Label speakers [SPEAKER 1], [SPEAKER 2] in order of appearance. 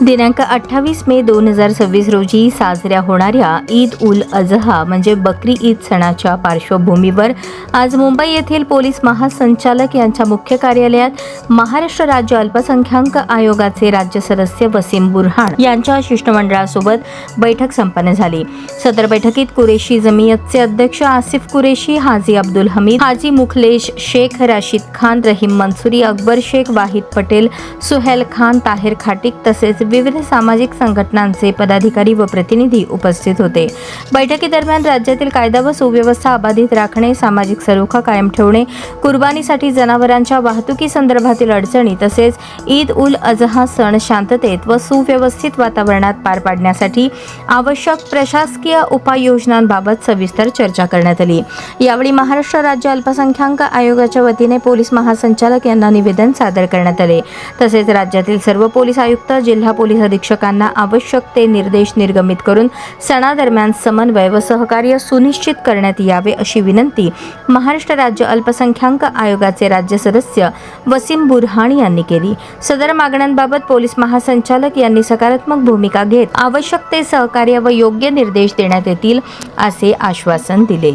[SPEAKER 1] दिनांक 28 मे 2026 रोजी साजऱ्या होणाऱ्या ईद उल अजहा म्हणजे बकरी ईद सणाच्या पार्श्वभूमीवर आज मुंबई येथील पोलीस महासंचालक यांच्या मुख्य कार्यालयात महाराष्ट्र राज्य अल्पसंख्याक आयोगाचे राज्य सदस्य वसीम बुरहान यांच्या शिष्टमंडळासोबत बैठक संपन्न झाली। सदर बैठकीत कुरेशी जमियतचे अध्यक्ष आसिफ कुरेशी, हाजी अब्दुल हमीद, हाजी मुखलेश शेख, राशिद खान, रहीम मंसूरी, अकबर शेख, वाहिद पटेल, सुहेल खान, ताहिर खाटिक तसेच विविध सामाजिक संघटनांचे पदाधिकारी व प्रतिनिधी उपस्थित होते। बैठकीदरम्यान राज्यातील कायदा व सुव्यवस्था अबाधित राखणे, सामाजिक सलोखा कायम ठेवणे, कुर्बानीसाठी जनावरांच्या वाहतुकीसंदर्भातील अडचणी तसेच ईद उल अजहा सण शांततेत व सुव्यवस्थित वातावरणात पार पाडण्यासाठी आवश्यक प्रशासकीय उपाययोजनांबाबत सविस्तर चर्चा करण्यात आली। यावेळी महाराष्ट्र राज्य अल्पसंख्याक आयोगाच्या वतीने पोलीस महासंचालक यांना निवेदन सादर करण्यात आले। तसेच राज्यातील सर्व पोलीस आयुक्त, जिल्हा पोलीस अधीक्षकांना आवश्यक ते निर्देश निर्गमित करून सणादरम्यान समन्वय व सहकार्य सुनिश्चित करण्यात यावे अशी विनंती महाराष्ट्र राज्य अल्पसंख्याक आयोगाचे राज्य सदस्य वसीम बुरहान यांनी केली। सदर मागण्यांबाबत पोलीस महासंचालक यांनी सकारात्मक भूमिका घेत आवश्यक ते सहकार्य व योग्य निर्देश देण्यात येतील असे आश्वासन दिले।